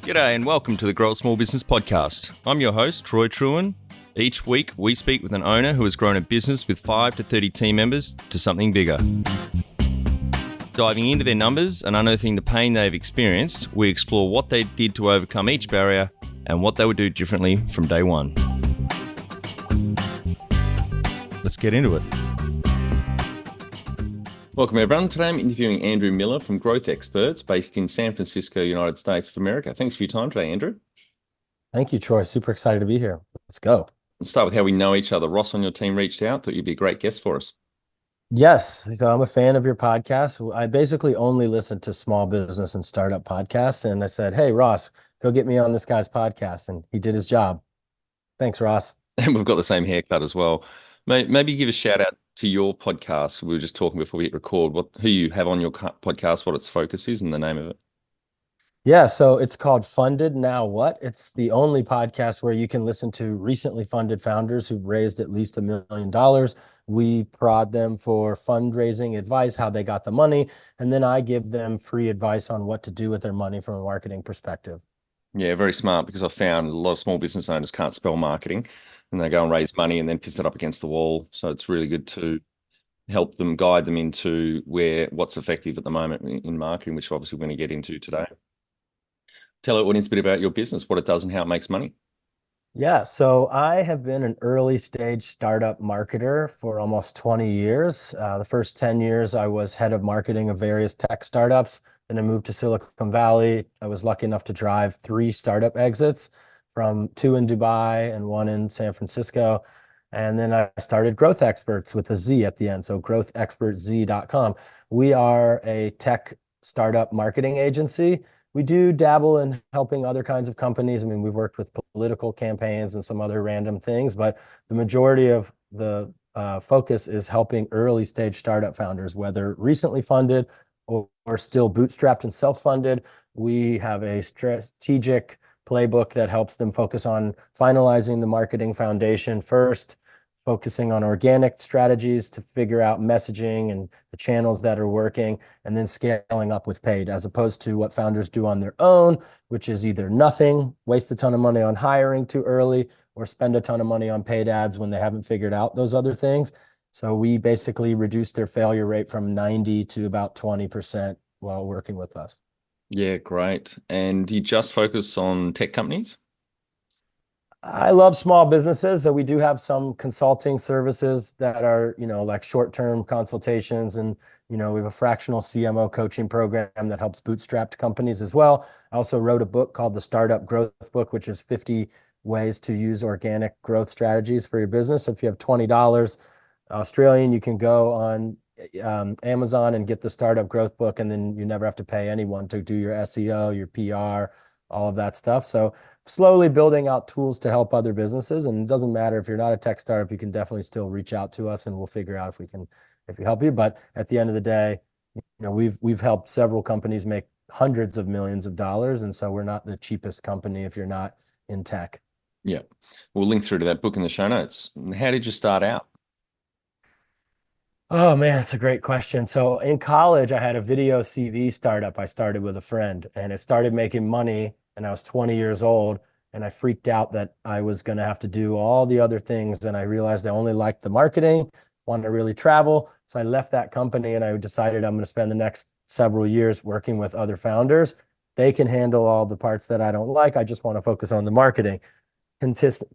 G'day and welcome to the Grow a Small Business Podcast. I'm your host, Troy Trewin. Each week, we speak with an owner who has grown a business with 5 to 30 team members to something bigger. Diving into their numbers and unearthing the pain they've experienced, we explore what they did to overcome each barrier and what they would do differently from day one. Let's get into it. Welcome everyone. Today I'm interviewing Andrew Miller from Growth Experts based in San Francisco, United States of America. Thanks for your time today, Andrew. Thank you, Troy. Super excited to be here. Let's go. Let's start with how we know each other. Ross on your team reached out, thought you'd be a great guest for us. Yes, so I'm a fan of your podcast. I basically only listen to small business and startup podcasts. And I said, hey, Ross, go get me on this guy's podcast. And he did his job. Thanks, Ross. And we've got the same haircut as well. Maybe give a shout out to your podcast. We were just talking before we hit record, who you have on your podcast, what its focus is and the name of it. Yeah, so it's called Funded Now What? It's the only podcast where you can listen to recently funded founders who've raised at least $1 million. We prod them for fundraising advice, how they got the money, and then I give them free advice on what to do with their money from a marketing perspective. Yeah, very smart, because I've found a lot of small business owners can't spell marketing and they go and raise money and then piss it up against the wall. So it's really good to help them, guide them into what's effective at the moment in marketing, which obviously we're going to get into today. Tell our audience a bit about your business, what it does and how it makes money. Yeah, so I have been an early stage startup marketer for almost 20 years. The first 10 years, I was head of marketing of various tech startups. Then I moved to Silicon Valley. I was lucky enough to drive 3 startup exits, from 2 in Dubai and 1 in San Francisco. And then I started Growth Experts with a Z at the end, so growthexpertz.com. We are a tech startup marketing agency. We do dabble in helping other kinds of companies. I mean, we've worked with political campaigns and some other random things, but the majority of the focus is helping early stage startup founders, whether recently funded or still bootstrapped and self-funded. We have a strategic playbook that helps them focus on finalizing the marketing foundation first, focusing on organic strategies to figure out messaging and the channels that are working, and then scaling up with paid, as opposed to what founders do on their own, which is either nothing, waste a ton of money on hiring too early, or spend a ton of money on paid ads when they haven't figured out those other things. So we basically reduce their failure rate from 90 to about 20% while working with us. Yeah, great. And do you just focus on tech companies? I love small businesses. So we do have some consulting services that are, like short-term consultations, and, we have a fractional CMO coaching program that helps bootstrapped companies as well. I also wrote a book called the Startup Growth Book, which is 50 ways to use organic growth strategies for your business. So if you have $20 Australian, you can go on Amazon and get the Startup Growth Book, and then you never have to pay anyone to do your SEO, your PR, all of that stuff. So slowly building out tools to help other businesses. And it doesn't matter if you're not a tech startup, you can definitely still reach out to us and we'll figure out if we help you. But at the end of the day, we've helped several companies make hundreds of millions of dollars. And so we're not the cheapest company if you're not in tech. Yeah. We'll link through to that book in the show notes. How did you start out? Oh man, that's a great question. So in college, I had a video CV startup I started with a friend, and it started making money, and I was 20 years old, and I freaked out that I was going to have to do all the other things. And I realized I only liked the marketing, wanted to really travel. So I left that company and I decided I'm going to spend the next several years working with other founders. They can handle all the parts that I don't like. I just want to focus on the marketing.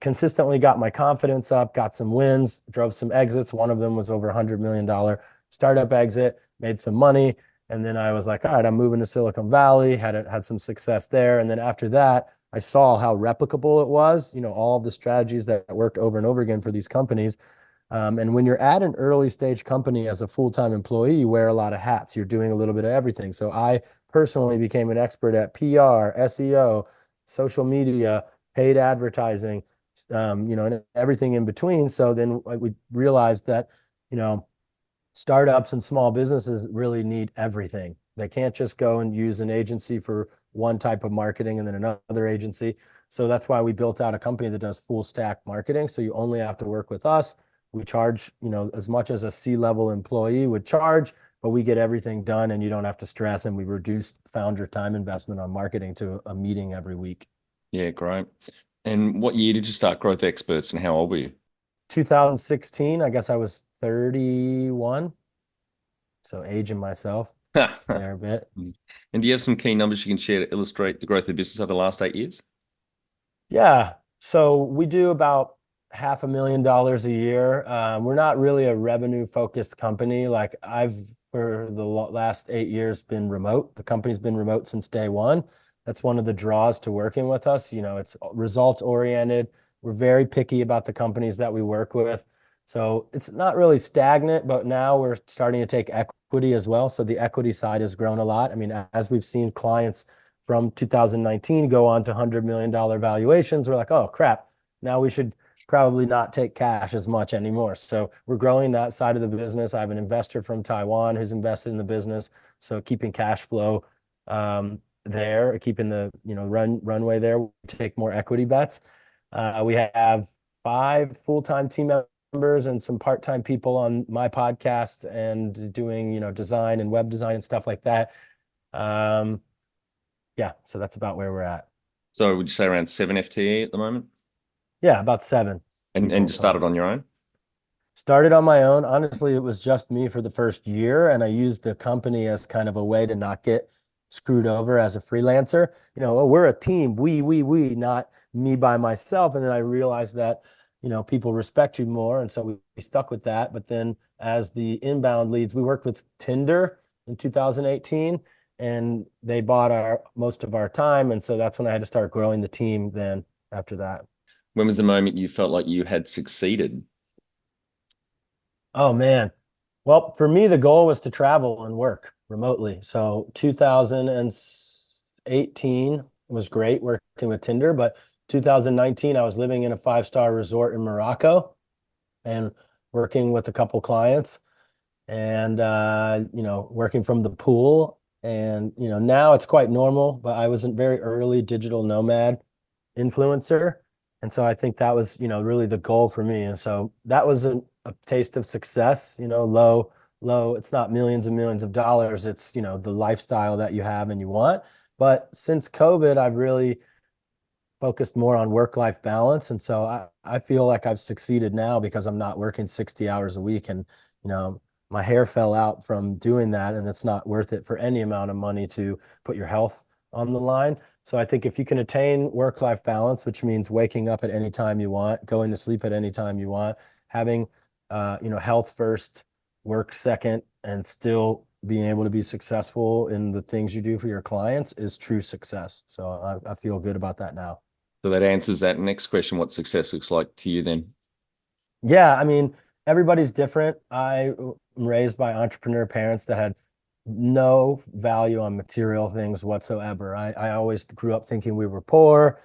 Consistently got my confidence up, got some wins, drove some exits. One of them was over $100 million startup exit, made some money. And then I was like, all right, I'm moving to Silicon Valley, had some success there. And then after that, I saw how replicable it was, all of the strategies that worked over and over again for these companies. And when you're at an early stage company as a full-time employee, you wear a lot of hats. You're doing a little bit of everything. So I personally became an expert at PR, SEO, social media, paid advertising, and everything in between. So then we realized that, startups and small businesses really need everything. They can't just go and use an agency for one type of marketing and then another agency. So that's why we built out a company that does full stack marketing. So you only have to work with us. We charge, as much as a C-level employee would charge. but we get everything done and you don't have to stress. And we reduce founder time investment on marketing to a meeting every week. Yeah, great. And what year did you start Growth Experts and how old were you? 2016, I guess I was 31. So aging myself there a bit. And do you have some key numbers you can share to illustrate the growth of the business over the last 8 years? Yeah. So we do about $500,000 a year. We're not really a revenue focused company. Like for the last 8 years, been remote. The company's been remote since day one. That's one of the draws to working with us. It's results oriented. We're very picky about the companies that we work with. So it's not really stagnant, but now we're starting to take equity as well. So the equity side has grown a lot. I mean, as we've seen clients from 2019 go on to $100 million valuations, we're like, oh crap, now we should probably not take cash as much anymore. So we're growing that side of the business. I have an investor from Taiwan who's invested in the business. So keeping cash flow there, keeping the runway there, we take more equity bets. We have 5 full-time team members and some part-time people on my podcast and doing design and web design and stuff like that. Yeah, so that's about where we're at. So would you say around 7 FTE at the moment? Yeah, about 7 And people just started total. on your own? Started on my own. Honestly, it was just me for the first year, and I used the company as kind of a way to not get screwed over as a freelancer. Oh, we're a team. We, not me by myself. And then I realized that, people respect you more. And so we stuck with that. But then as the inbound leads, we worked with Tinder in 2018, and they bought most of our time. And so that's when I had to start growing the team then after that. When was the moment you felt like you had succeeded? Oh man. Well, for me, the goal was to travel and work remotely. So 2018 was great working with Tinder, but 2019, I was living in a 5-star resort in Morocco and working with a couple clients and working from the pool. And now it's quite normal, but I was a very early digital nomad influencer. And so I think that was, really the goal for me. And so that was a taste of success, low, it's not millions and millions of dollars. It's, the lifestyle that you have and you want. But since COVID, I've really focused more on work-life balance. And so I feel like I've succeeded now because I'm not working 60 hours a week. And, my hair fell out from doing that. And it's not worth it for any amount of money to put your health on the line. So I think if you can attain work-life balance, which means waking up at any time you want, going to sleep at any time you want, having health first, work second, and still being able to be successful in the things you do for your clients is true success. So I feel good about that now. So that answers that next question, what success looks like to you then. Yeah, I mean, everybody's different. I am raised by entrepreneur parents that had no value on material things whatsoever. I always grew up thinking we were poor.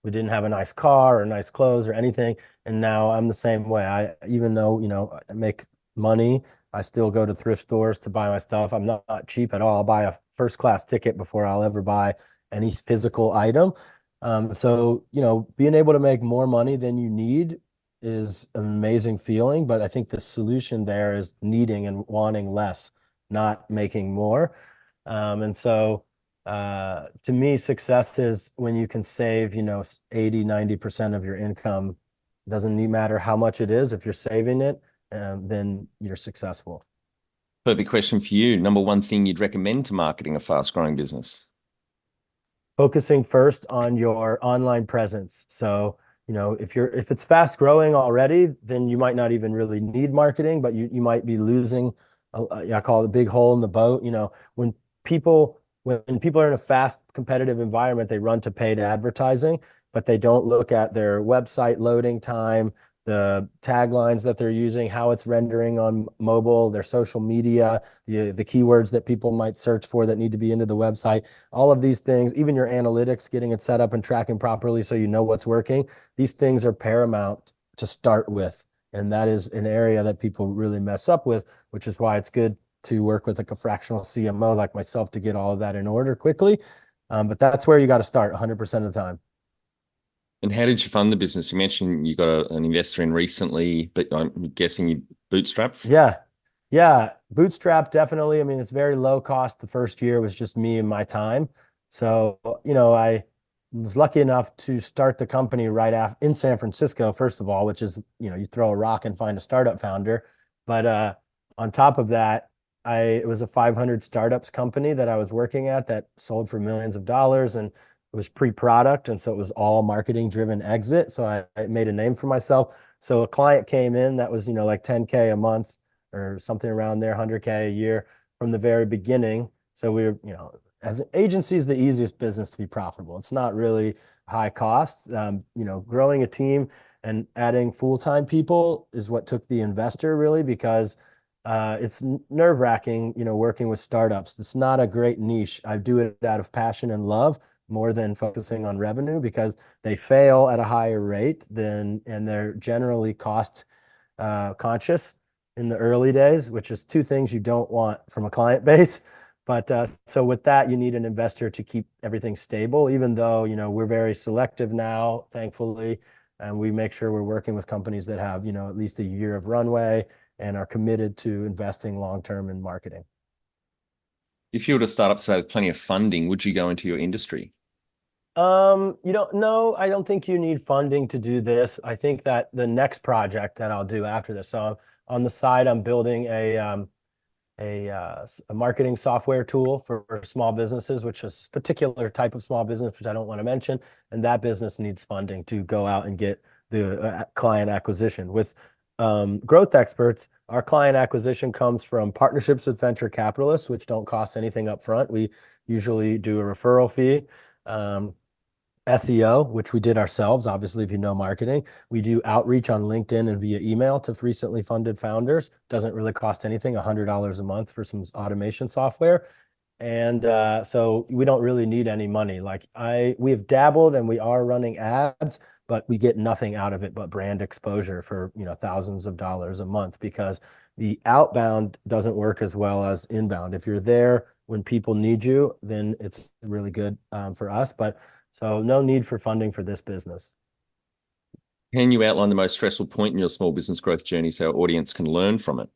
We didn't have a nice car or nice clothes or anything. And now I'm the same way. Even though, I make money, I still go to thrift stores to buy my stuff. I'm not cheap at all. I'll buy a first class ticket before I'll ever buy any physical item. So, being able to make more money than you need is an amazing feeling. But I think the solution there is needing and wanting less, not making more. And so to me, success is when you can save, 80, 90% of your income. Doesn't matter how much it is. If you're saving it, then you're successful. Perfect question for you. Number one thing you'd recommend to marketing a fast growing business? Focusing first on your online presence. So, if it's fast growing already, then you might not even really need marketing, but you might be losing, I call it a big hole in the boat. People when people are in a fast competitive environment, they run to paid advertising, but they don't look at their website loading time, the taglines that they're using, how it's rendering on mobile, their social media, the keywords that people might search for that need to be into the website, all of these things, even your analytics, getting it set up and tracking properly so you know what's working. These things are paramount to start with. And that is an area that people really mess up with, which is why it's good to work with like a fractional CMO like myself to get all of that in order quickly. But that's where you got to start 100% of the time. And how did you fund the business? You mentioned you got an investor in recently, but I'm guessing you bootstrapped. Yeah. Yeah, bootstrap definitely. I mean, it's very low cost. The first year was just me and my time. So, I was lucky enough to start the company right after in San Francisco, first of all, which is, you throw a rock and find a startup founder. But on top of that, it was a 500 startups company that I was working at that sold for millions of dollars, and it was pre-product, and so it was all marketing driven exit. So I made a name for myself. So a client came in that was, like 10K a month or something around there, 100K a year from the very beginning. So as an agency is the easiest business to be profitable. It's not really high cost. Growing a team and adding full-time people is what took the investor really, because it's nerve-wracking, working with startups. It's not a great niche. I do it out of passion and love more than focusing on revenue, because they fail at a higher rate and they're generally cost conscious in the early days, which is two things you don't want from a client base. But so with that, you need an investor to keep everything stable, even though, we're very selective now, thankfully. And we make sure we're working with companies that have, at least a year of runway and are committed to investing long term in marketing. If you were to start up today with plenty of funding, would you go into your industry? You don't know. I don't think you need funding to do this. I think that the next project that I'll do after this. So on the side, I'm building a marketing software tool for small businesses, which is a particular type of small business, which I don't want to mention. And that business needs funding to go out and get the client acquisition. With growth experts, our client acquisition comes from partnerships with venture capitalists, which don't cost anything up front. We usually do a referral fee. SEO, which we did ourselves, obviously, if you know marketing. We do outreach on LinkedIn and via email to recently funded founders. Doesn't really cost anything, $100 a month for some automation software. And so we don't really need any money. We have dabbled and we are running ads, but we get nothing out of it but brand exposure for, thousands of dollars a month, because the outbound doesn't work as well as inbound. If you're there when people need you, then it's really good for us. But so no need for funding for this business. Can you outline the most stressful point in your small business growth journey so our audience can learn from it?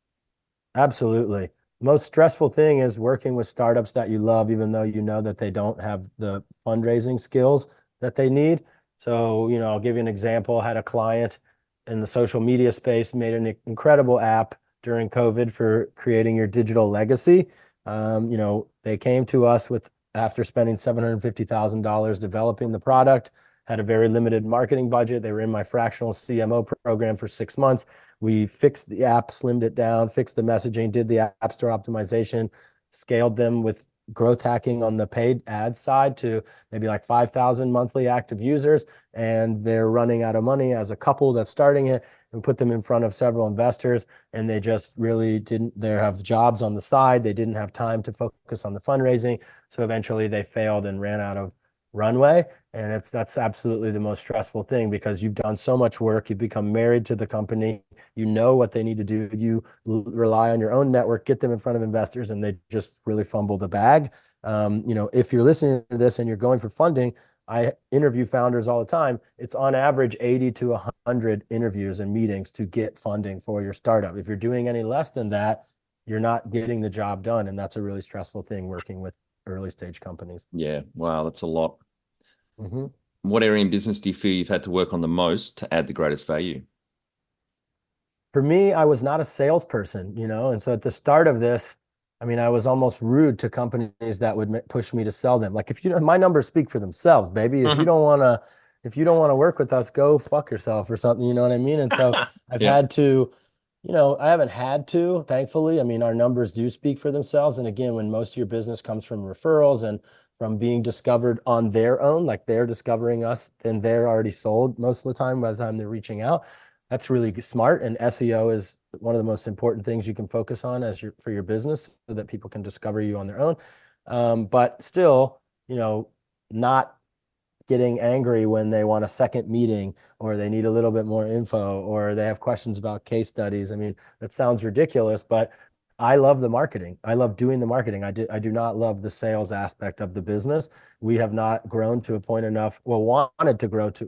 Absolutely. Most stressful thing is working with startups that you love, even though you know that they don't have the fundraising skills that they need. So, I'll give you an example. I had a client in the social media space, made an incredible app during COVID for creating your digital legacy. They came to us after spending $750,000 developing the product, had a very limited marketing budget. They were in my fractional CMO program for 6 months. We fixed the app, slimmed it down, fixed the messaging, did the app store optimization, scaled them with growth hacking on the paid ad side to maybe like 5,000 monthly active users. And they're running out of money as a couple that's starting it, and put them in front of several investors. And they just really didn't, they have jobs on the side. They didn't have time to focus on the fundraising. So eventually they failed and ran out of runway. And that's absolutely the most stressful thing, because you've done so much work, you've become married to the company, you know what they need to do, you rely on your own network, get them in front of investors, and they just really fumble the bag. If you're listening to this and you're going for funding, I interview founders all the time. It's on average 80 to 100 interviews and meetings to get funding for your startup. If you're doing any less than that, you're not getting the job done. And that's a really stressful thing working with early stage companies. Yeah, wow, that's a lot. Mhm. What area in business do you feel you've had to work on the most to add the greatest value? For me, I was not a salesperson, and so at the start of this, I mean, I was almost rude to companies that would push me to sell them. Like, if my numbers speak for themselves, baby. If you don't want to work with us, go fuck yourself or something. You know what I mean? And so I've Yeah. had to, I haven't had to, thankfully. I mean, our numbers do speak for themselves. And again, when most of your business comes from referrals and from being discovered on their own, like they're discovering us, then they're already sold most of the time by the time they're reaching out. That's really smart. And SEO is one of the most important things you can focus on for your business, so that people can discover you on their own. But still, not getting angry when they want a second meeting, or they need a little bit more info, or they have questions about case studies. I mean, that sounds ridiculous, but I love the marketing. I love doing the marketing. I do not love the sales aspect of the business. We have not grown to a point enough, well,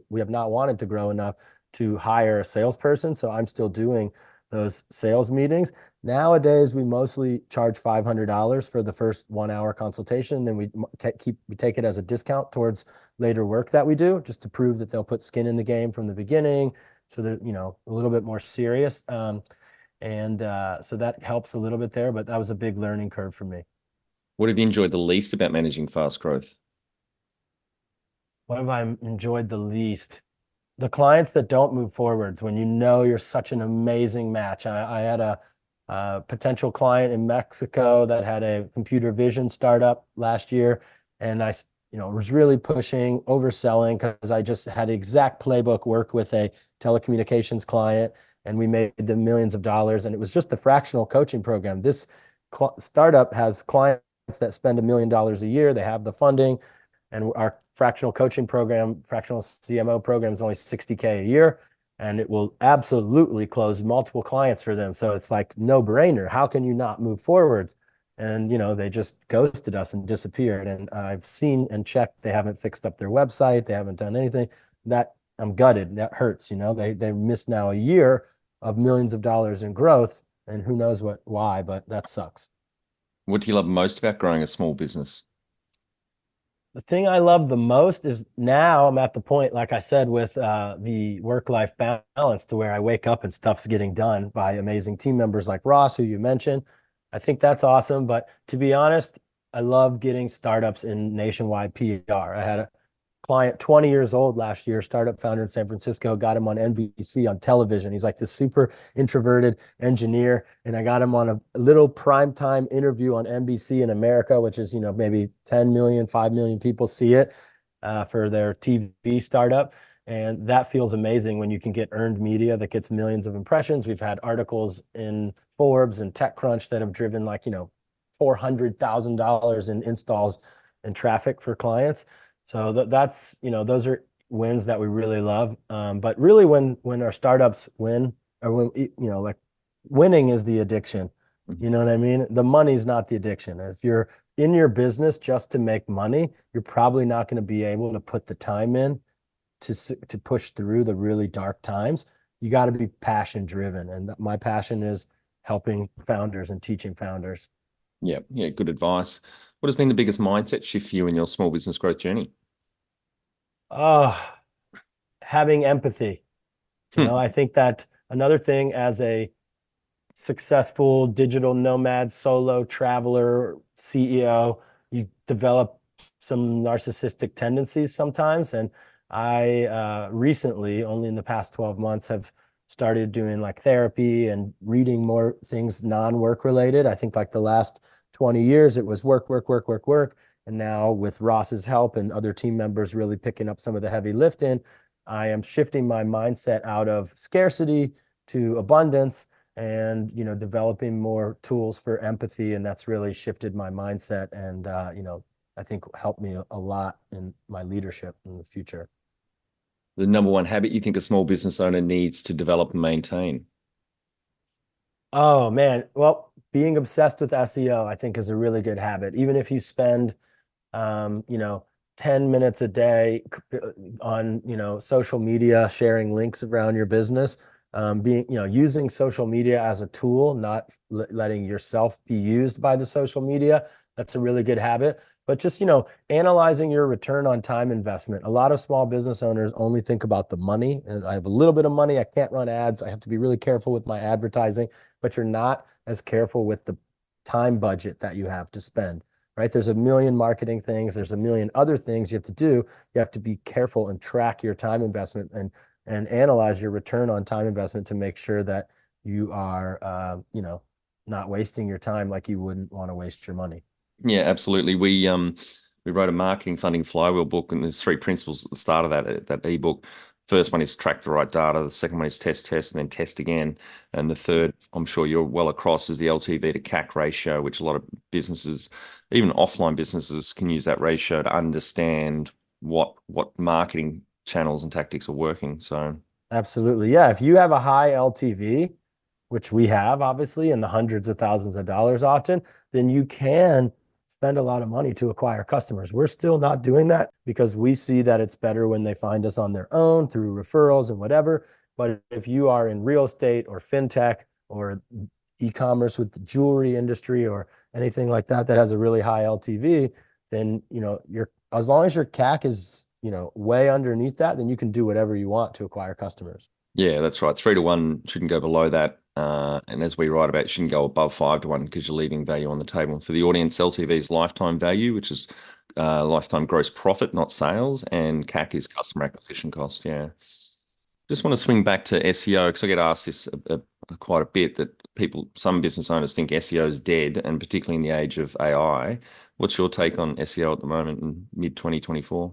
we have not wanted to grow enough to hire a salesperson. So I'm still doing those sales meetings. Nowadays, we mostly charge $500 for the first 1 hour consultation, and we take it as a discount towards later work that we do, just to prove that they'll put skin in the game from the beginning. So they're, a little bit more serious. So that helps a little bit there, but that was a big learning curve for me. What have you enjoyed the least about managing fast growth? What have I enjoyed the least? The clients that don't move forwards when you're such an amazing match. I had a potential client in Mexico that had a computer vision startup last year, and I was really pushing, overselling, because I just had exact playbook work with a telecommunications client, and we made the millions of dollars, and it was just the fractional coaching program. This startup has clients that spend $1 million a year. They have the funding, and our fractional coaching program, fractional CMO program, is only $60K a year, and it will absolutely close multiple clients for them. So it's like no brainer. How can you not move forwards? And they just ghosted us and disappeared. And I've seen and checked, they haven't fixed up their website, they haven't done anything. That I'm gutted. That hurts. They missed now a year of millions of dollars in growth, and who knows why, but that sucks. What do you love most about growing a small business? The thing I love the most is now I'm at the point, like I said, with the work-life balance, to where I wake up and stuff's getting done by amazing team members like Ross, who you mentioned. I think that's awesome. But to be honest, I love getting startups in nationwide PR. I had a client 20 years old last year, startup founder in San Francisco, got him on NBC on television. He's like this super introverted engineer. And I got him on a little primetime interview on NBC in America, which is, maybe 10 million, 5 million people see it for their TV startup. And that feels amazing when you can get earned media that gets millions of impressions. We've had articles in Forbes and TechCrunch that have driven $400,000 in installs and traffic for clients. So that's, those are wins that we really love. But really when our startups win, or when, winning is the addiction. You know what I mean? The money's not the addiction. If you're in your business just to make money, you're probably not going to be able to put the time in to push through the really dark times. You got to be passion driven. And my passion is helping founders and teaching founders. Yeah, good advice. What has been the biggest mindset shift for you in your small business growth journey? Oh, having empathy. Hmm. I think that another thing, as a successful digital nomad, solo traveler, CEO, you develop some narcissistic tendencies sometimes. And I recently, only in the past 12 months, have started doing like therapy and reading more things non-work related. I think like the last 20 years, it was work, work, work, work, work. And now with Ross's help and other team members really picking up some of the heavy lifting, I am shifting my mindset out of scarcity to abundance, and developing more tools for empathy. And that's really shifted my mindset, and I think helped me a lot in my leadership in the future. The number one habit you think a small business owner needs to develop and maintain? Oh man, well, being obsessed with SEO, I think, is a really good habit. Even if you spend 10 minutes a day on, social media, sharing links around your business, using social media as a tool, not letting yourself be used by the social media. That's a really good habit. But just, analyzing your return on time investment. A lot of small business owners only think about the money. And I have a little bit of money. I can't run ads. I have to be really careful with my advertising, but you're not as careful with the time budget that you have to spend, right? There's a million marketing things. There's a million other things you have to do. You have to be careful and track your time investment and analyze your return on time investment to make sure that you are, not wasting your time like you wouldn't want to waste your money. Yeah, absolutely. We wrote a marketing funding flywheel book, and there's three principles at the start of that ebook. First one is track the right data. The second one is test, and then test again. And the third, I'm sure you're well across, is the LTV to CAC ratio, which a lot of businesses, even offline businesses, can use that ratio to understand what marketing channels and tactics are working. So Absolutely. Yeah. If you have a high LTV, which we have obviously in the hundreds of thousands of dollars often, then you can spend a lot of money to acquire customers. We're still not doing that because we see that it's better when they find us on their own through referrals and whatever. But if you are in real estate or fintech or e-commerce with the jewelry industry or anything like that that has a really high LTV, then you're as long as your CAC is way underneath that, then you can do whatever you want to acquire customers. Yeah, that's right. 3 to 1 shouldn't go below that. And as we write about, it shouldn't go above 5 to 1 because you're leaving value on the table. And for the audience, LTV is lifetime value, which is lifetime gross profit, not sales, and CAC is customer acquisition cost. Yeah. Just want to swing back to SEO because I get asked this quite a bit that some business owners think SEO is dead, and particularly in the age of AI. What's your take on SEO at the moment in mid 2024?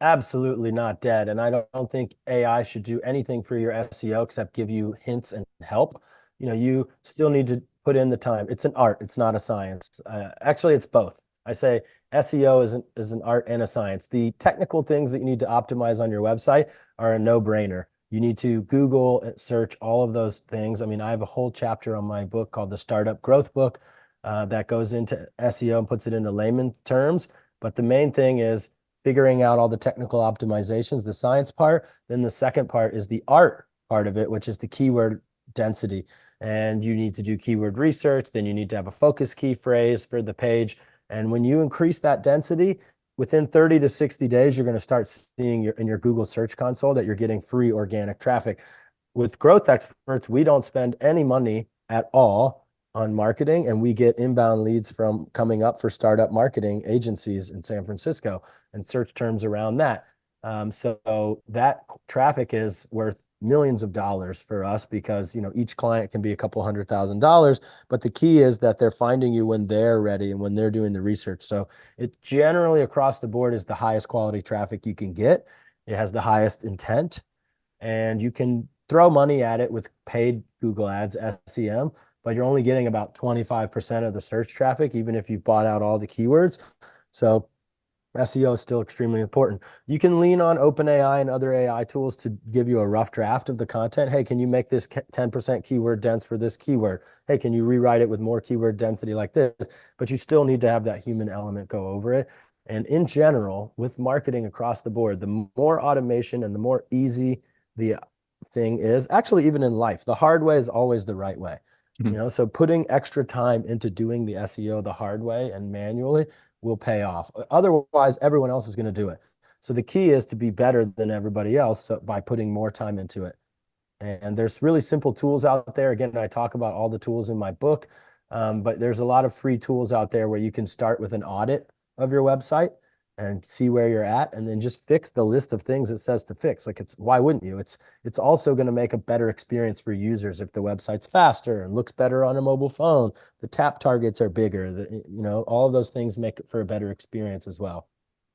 Absolutely not dead. And I don't think AI should do anything for your SEO except give you hints and help. You still need to put in the time. It's an art, it's not a science. Actually, it's both. I say SEO is an art and a science. The technical things that you need to optimize on your website are a no-brainer. You need to Google and search all of those things. I mean, I have a whole chapter on my book called the Startup Growth Book that goes into SEO and puts it into layman terms. But the main thing is figuring out all the technical optimizations, the science part. Then the second part is the art part of it, which is the keyword density. And you need to do keyword research. Then you need to have a focus key phrase for the page. And when you increase that density, within 30 to 60 days, you're going to start seeing in your Google Search Console that you're getting free organic traffic. With growth experts, we don't spend any money at all on marketing, and we get inbound leads from coming up for startup marketing agencies in San Francisco and search terms around that. So that traffic is worth millions of dollars for us because each client can be a couple $100,000, but the key is that they're finding you when they're ready and when they're doing the research. So it generally across the board is the highest quality traffic you can get. It has the highest intent, and you can throw money at it with paid Google ads, SEM, but you're only getting about 25% of the search traffic, even if you've bought out all the keywords. So SEO is still extremely important. You can lean on OpenAI and other AI tools to give you a rough draft of the content. Hey, can you make this 10% keyword dense for this keyword? Hey, can you rewrite it with more keyword density like this? But you still need to have that human element go over it. And in general, with marketing across the board, the more automation and the more easy the thing is, actually, even in life, the hard way is always the right way. So putting extra time into doing the SEO the hard way and manually will pay off. Otherwise, everyone else is going to do it. So the key is to be better than everybody else by putting more time into it. And there's really simple tools out there. Again, I talk about all the tools in my book, but there's a lot of free tools out there where you can start with an audit of your website and see where you're at, and then just fix the list of things it says to fix. Like why wouldn't you? It's also going to make a better experience for users if the website's faster and looks better on a mobile phone. The tap targets are bigger. All of those things make it for a better experience as well.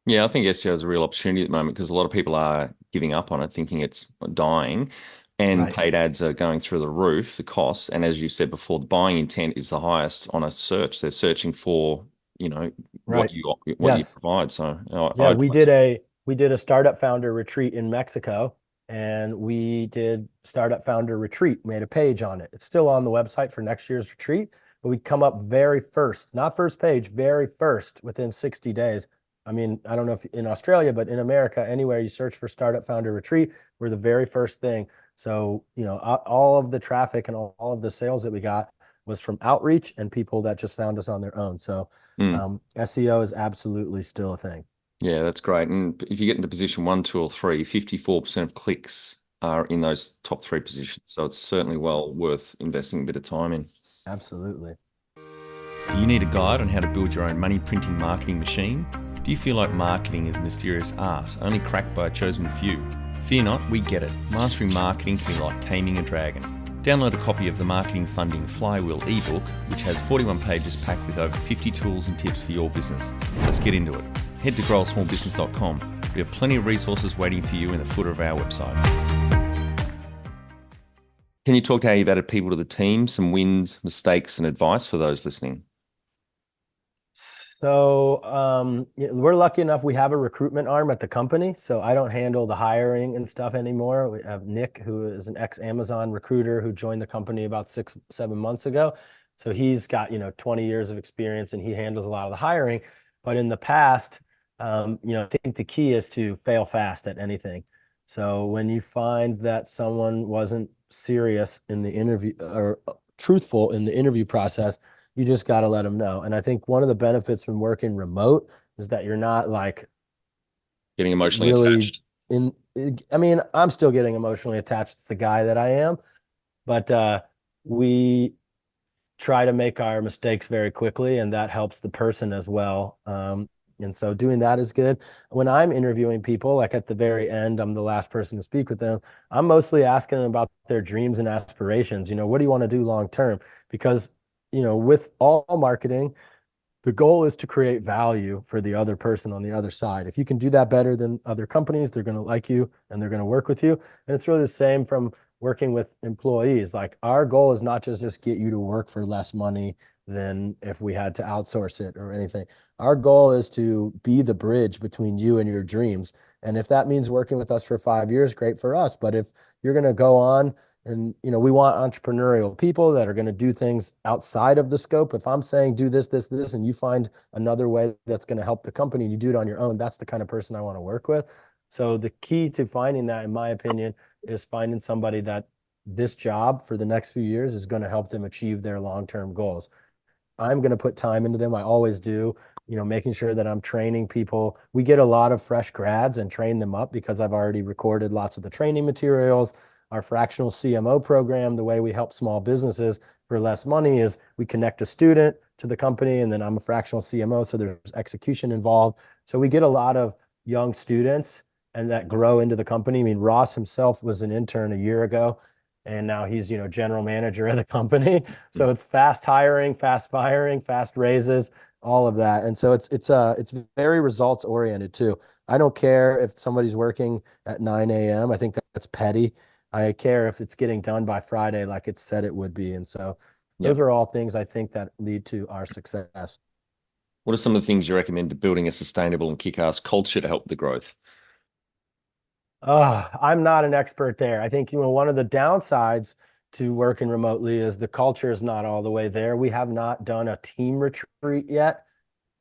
Yeah, I think SEO is a real opportunity at the moment because a lot of people are giving up on it, thinking it's dying, and Right. paid ads are going through the roof, the costs. And as you said before, the buying intent is the highest on a search. They're searching for, you know, Right. what you Yes. provide. So Yeah, we did a startup founder retreat in Mexico, and we did startup founder retreat, made a page on it. It's still on the website for next year's retreat, but we come up very first, not first page, very first within 60 days. I mean, I don't know if in Australia, but in America, anywhere you search for startup founder retreat, we're the very first thing. So, all of the traffic and all of the sales that we got was from outreach and people that just found us on their own. So, mm, SEO is absolutely still a thing. yeah, that's great. And if you get into position one, two, or three, 54% of clicks are in those top three positions. So it's certainly well worth investing a bit of time in. Absolutely. Do you need a guide on how to build your own money printing marketing machine? Do you feel like marketing is a mysterious art, only cracked by a chosen few? Fear not, we get it. Mastering marketing can be like taming a dragon. Download a copy of the Marketing Funding Flywheel ebook, which has 41 pages packed with over 50 tools and tips for your business. Let's get into it. Head to growasmallbusiness.com. We have plenty of resources waiting for you in the footer of our website. Can you talk to how you've added people to the team, some wins, mistakes, and advice for those listening? So we're lucky enough we have a recruitment arm at the company. So I don't handle the hiring and stuff anymore. We have Nick, who is an ex-Amazon recruiter who joined the company about 6, 7 months ago. So he's got 20 years of experience and he handles a lot of the hiring. But in the past, I think the key is to fail fast at anything. So when you find that someone wasn't serious in the interview or truthful in the interview process, you just got to let them know. And I think one of the benefits from working remote is that you're not like Getting emotionally really attached. in, I mean, I'm still getting emotionally attached to the guy that I am, but we try to make our mistakes very quickly, and that helps the person as well. And so doing that is good. When I'm interviewing people, like at the very end, I'm the last person to speak with them. I'm mostly asking them about their dreams and aspirations. What do you want to do long term? Because, with all marketing, the goal is to create value for the other person on the other side. If you can do that better than other companies, they're going to like you and they're going to work with you. And it's really the same from working with employees. Like our goal is not just get you to work for less money than if we had to outsource it or anything. Our goal is to be the bridge between you and your dreams. And if that means working with us for 5 years, great for us. But if you're going to go on and we want entrepreneurial people that are going to do things outside of the scope. If I'm saying do this, and you find another way that's going to help the company and you do it on your own, that's the kind of person I want to work with. So the key to finding that, in my opinion, is finding somebody that this job for the next few years is going to help them achieve their long-term goals. I'm going to put time into them. I always do, making sure that I'm training people. We get a lot of fresh grads and train them up because I've already recorded lots of the training materials. Our fractional CMO program, the way we help small businesses for less money is we connect a student to the company, and then I'm a fractional CMO, so there's execution involved. So we get a lot of young students and that grow into the company. I mean, Ross himself was an intern a year ago, and now he's, general manager of the company. So it's fast hiring, fast firing, fast raises, all of that. And so it's very results oriented too. I don't care if somebody's working at 9 a.m. I think that's petty. I care if it's getting done by Friday like it said it would be. And so Yeah. those are all things I think that lead to our success. What are some of the things you recommend to building a sustainable and kick-ass culture to help the growth? I'm not an expert there. I think, one of the downsides to working remotely is the culture is not all the way there. We have not done a team retreat yet.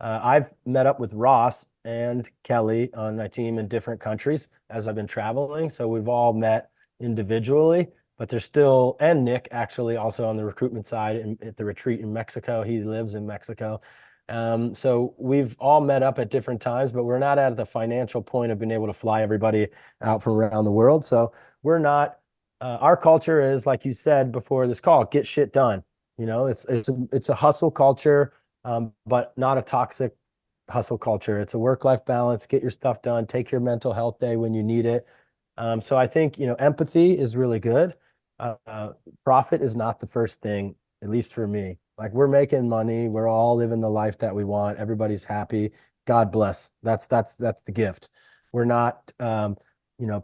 I've met up with Ross and Kelly on my team in different countries as I've been traveling. So we've all met individually, but there's still, and Nick actually also on the recruitment side at the retreat in Mexico. He lives in Mexico. So we've all met up at different times, but we're not at the financial point of being able to fly everybody out from around the world. So we're not, our culture is, like you said before this call, get shit done. It's a hustle culture, but not a toxic hustle culture. It's a work-life balance. Get your stuff done. Take your mental health day when you need it. So I think, empathy is really good. Profit is not the first thing, at least for me. Like we're making money, we're all living the life that we want. Everybody's happy. God bless. That's the gift. We're not,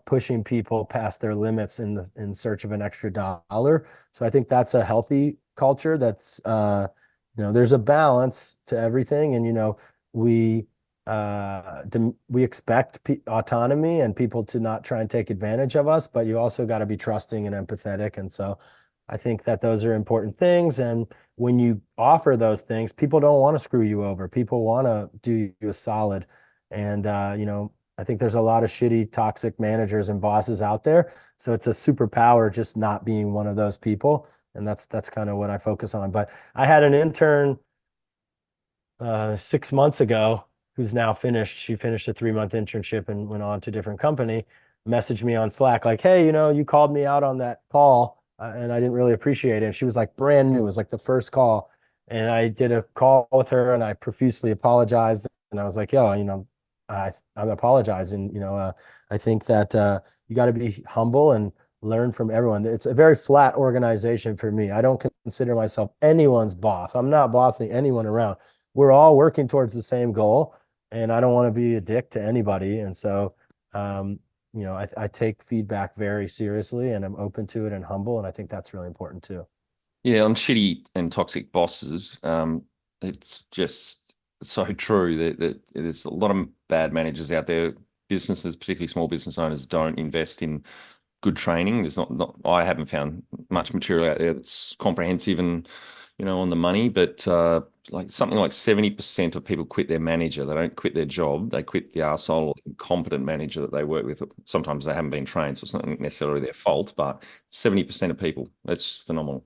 pushing people past their limits in search of an extra dollar. So I think that's a healthy culture. There's a balance to everything, and we we expect autonomy and people to not try and take advantage of us, but you also got to be trusting and empathetic. And so I think that those are important things. And when you offer those things, people don't want to screw you over. People want to do you a solid. And, I think there's a lot of shitty, toxic managers and bosses out there. So it's a superpower just not being one of those people. And that's kind of what I focus on. But I had an intern 6 months ago who's now finished. She finished a 3-month internship and went on to a different company. Messaged me on Slack like, "Hey, you called me out on that call, and I didn't really appreciate it." And she was like brand new. It was like the first call, and I did a call with her, and I profusely apologized. And I was like, "Yo, I'm apologizing. I think that you got to be humble and learn from everyone. It's a very flat organization for me. I don't consider myself anyone's boss. I'm not bossing anyone around. We're all working towards the same goal, and I don't want to be a dick to anybody. And so, I take feedback very seriously, and I'm open to it and humble, and I think that's really important too. Yeah, on shitty and toxic bosses, it's just so true that there's a lot of bad managers out there. Businesses, particularly small business owners, don't invest in good training. There's not I haven't found much material out there that's comprehensive and on the money, but like something like 70% of people quit their manager. They don't quit their job. They quit the arsehole or incompetent manager that they work with. Sometimes they haven't been trained, so it's not necessarily their fault, but 70% of people. That's phenomenal.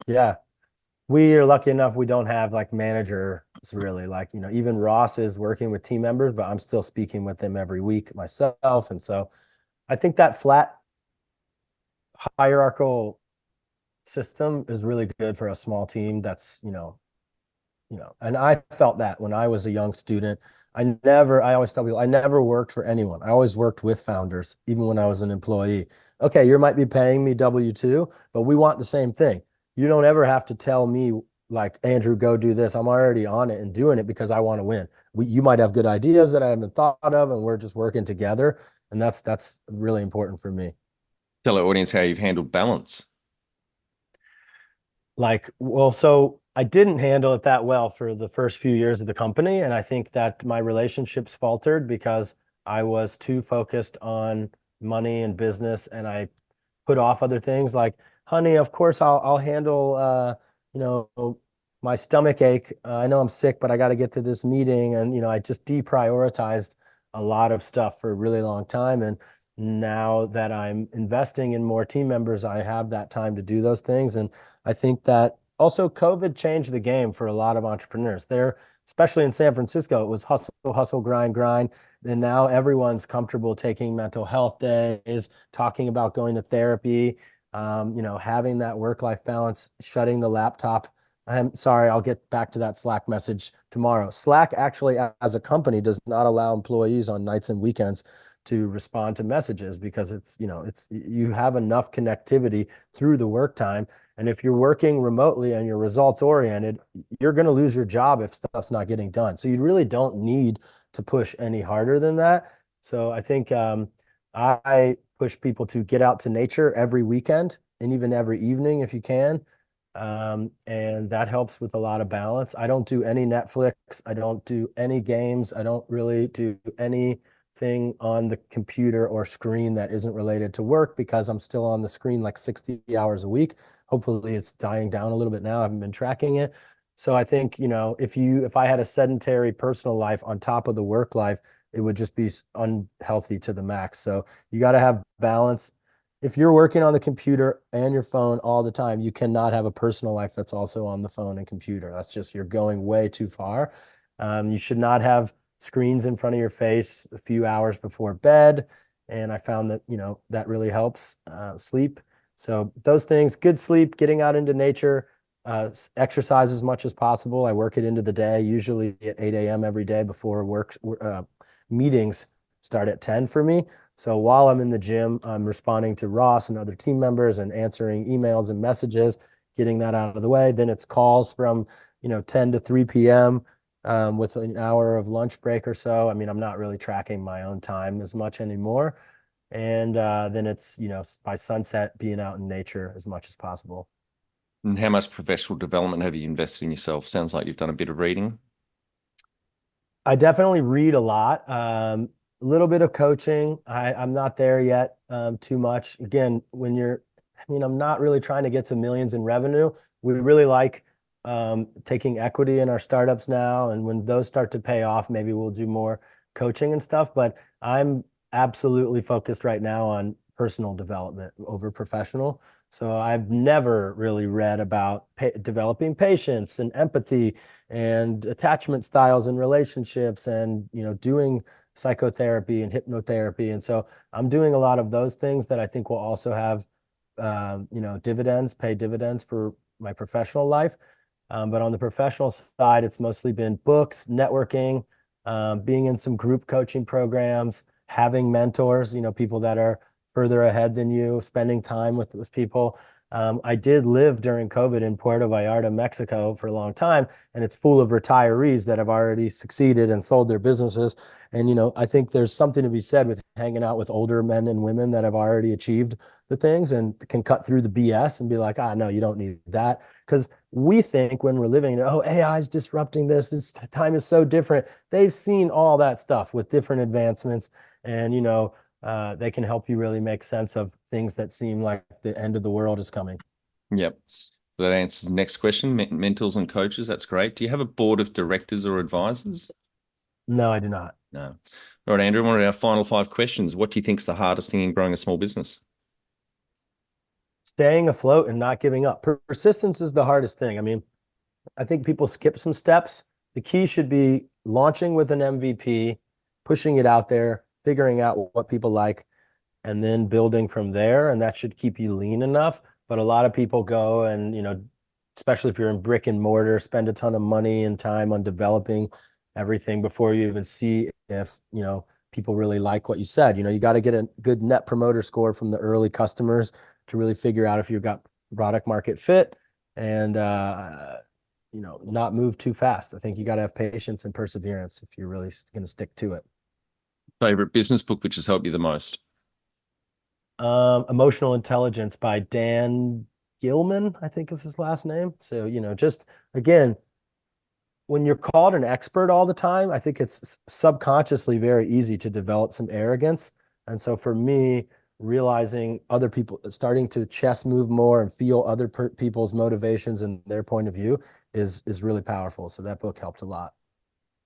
Yeah. We are lucky enough we don't have like managers really. Like, even Ross is working with team members, but I'm still speaking with them every week myself. And so I think that flat hierarchical system is really good for a small team that's, and I felt that when I was a young student. I always tell people, I never worked for anyone. I always worked with founders, even when I was an employee. Okay, you might be paying me W-2, but we want the same thing. You don't ever have to tell me, like, Andrew, go do this. I'm already on it and doing it because I want to win. You might have good ideas that I haven't thought of, and we're just working together. And that's really important for me. Tell our audience how you've handled balance. Like, well, so I didn't handle it that well for the first few years of the company. And I think that my relationships faltered because I was too focused on money and business, and I put off other things like, honey, of course I'll handle you know, my stomach ache. I know I'm sick, but I got to get to this meeting. And, I just deprioritized a lot of stuff for a really long time. And now that I'm investing in more team members, I have that time to do those things. And I think that also COVID changed the game for a lot of entrepreneurs. There, especially in San Francisco, it was hustle, hustle, grind, grind. And now everyone's comfortable taking mental health days, talking about going to therapy, having that work-life balance, shutting the laptop. I'm sorry, I'll get back to that Slack message tomorrow. Slack actually, as a company, does not allow employees on nights and weekends to respond to messages because it's you have enough connectivity through the work time. And if you're working remotely and you're results oriented, you're going to lose your job if stuff's not getting done. So you really don't need to push any harder than that. So I think I push people to get out to nature every weekend and even every evening if you can. And that helps with a lot of balance. I don't do any Netflix. I don't do any games. I don't really do anything on the computer or screen that isn't related to work because I'm still on the screen like 60 hours a week. Hopefully it's dying down a little bit now. I haven't been tracking it. So I think, if I had a sedentary personal life on top of the work life, it would just be unhealthy to the max. So you got to have balance. If you're working on the computer and your phone all the time, you cannot have a personal life that's also on the phone and computer. That's just, you're going way too far. You should not have screens in front of your face a few hours before bed. And I found that, that really helps sleep. So those things, good sleep, getting out into nature, exercise as much as possible. I work it into the day, usually at 8 a.m. every day before work meetings start at 10 for me. So while I'm in the gym, I'm responding to Ross and other team members and answering emails and messages, getting that out of the way. Then it's calls from, 10 to 3 p.m. With an hour of lunch break or so. I mean, I'm not really tracking my own time as much anymore. And then it's, by sunset, being out in nature as much as possible. And how much professional development have you invested in yourself? Sounds like you've done a bit of reading. I definitely read a lot. A little bit of coaching. I'm not there yet too much. Again, I'm not really trying to get to millions in revenue. We really like taking equity in our startups now. And when those start to pay off, maybe we'll do more coaching and stuff. But I'm absolutely focused right now on personal development over professional. So I've never really read about developing patience and empathy and attachment styles and relationships and doing psychotherapy and hypnotherapy. And so I'm doing a lot of those things that I think will also have pay dividends for my professional life. But on the professional side, it's mostly been books, networking, being in some group coaching programs, having mentors, people that are further ahead than you, spending time with people. I did live during COVID in Puerto Vallarta, Mexico for a long time, and it's full of retirees that have already succeeded and sold their businesses. And, I think there's something to be said with hanging out with older men and women that have already achieved the things and can cut through the BS and be like, no, you don't need that. Because we think when we're living, oh, AI is disrupting this time is so different. They've seen all that stuff with different advancements. And, they can help you really make sense of things that seem like the end of the world is coming. Yep. That answers the next question. Mentors and coaches, that's great. Do you have a board of directors or advisors? No, I do not. No. All right, Andrew, one of our final five questions. What do you think is the hardest thing in growing a small business? staying afloat and not giving up. Persistence is the hardest thing. I mean, I think people skip some steps. The key should be launching with an MVP, pushing it out there, figuring out what people like, and then building from there. And that should keep you lean enough. But a lot of people go and, especially if you're in brick and mortar, spend a ton of money and time on developing everything before you even see if, people really like what you said. You got to get a good net promoter score from the early customers to really figure out if you've got product market fit and, not move too fast. I think you got to have patience and perseverance if you're really going to stick to it. Favorite business book which has helped you the most? Emotional Intelligence by Dan Gilman, I think is his last name. So, just again, when you're called an expert all the time, I think it's subconsciously very easy to develop some arrogance. And so for me, realizing other people, starting to chess move more and feel other people's motivations and their point of view is really powerful. So that book helped a lot.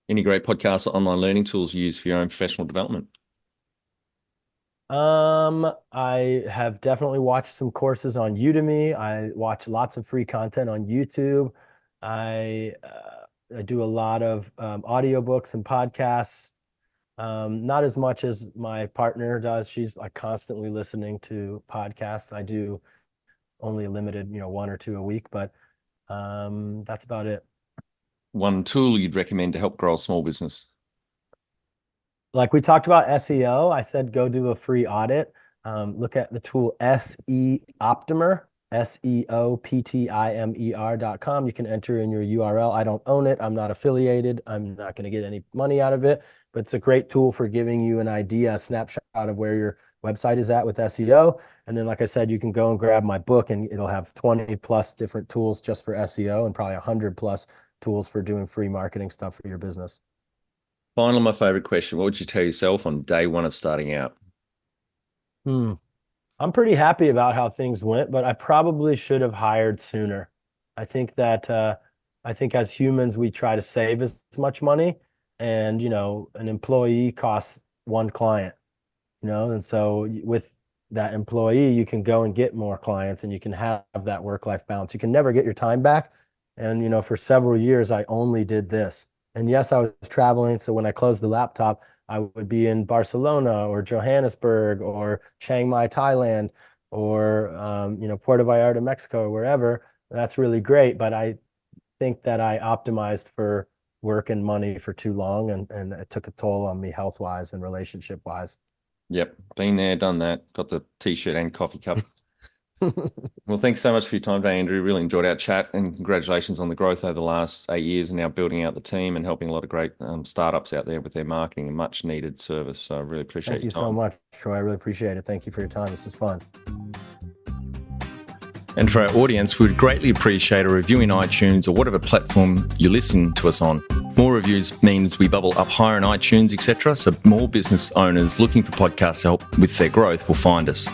Any great podcasts or online learning tools you use for your own professional development? I have definitely watched some courses on Udemy. I watch lots of free content on YouTube. I do a lot of audiobooks and podcasts. Not as much as my partner does. She's like constantly listening to podcasts. I do only a limited, one or two a week, but that's about it. One tool you'd recommend to help grow a small business? Like we talked about SEO, I said go do a free audit. Look at the tool SE Optimer, SEOPTIMER.com. You can enter in your URL. I don't own it. I'm not affiliated. I'm not going to get any money out of it, but it's a great tool for giving you an idea, a snapshot of where your website is at with SEO. And then, like I said, you can go and grab my book and it'll have 20 plus different tools just for SEO and probably 100 plus tools for doing free marketing stuff for your business. Finally, my favorite question. What would you tell yourself on day one of starting out? I'm pretty happy about how things went, but I probably should have hired sooner. I think that I think as humans, we try to save as much money, and an employee costs one client, and so with that employee, you can go and get more clients and you can have that work-life balance. You can never get your time back. And for several years, I only did this. And yes, I was traveling. So when I closed the laptop, I would be in Barcelona or Johannesburg or Chiang Mai, Thailand, or Puerto Vallarta, Mexico, or wherever. That's really great. But I think that I optimized for work and money for too long, and it took a toll on me health-wise and relationship-wise. Yep, been there, done that. Got the t-shirt and coffee cup. Well, thanks so much for your time today, Andrew. Really enjoyed our chat, and congratulations on the growth over the last 8 years and now building out the team and helping a lot of great startups out there with their marketing and much needed service. So I really appreciate Thank you your time. so much, Troy. I really appreciate it. Thank you for your time. This is fun. And for our audience, we would greatly appreciate a review in iTunes or whatever platform you listen to us on. More reviews means we bubble up higher in iTunes, etc. So more business owners looking for podcast help with their growth will find us.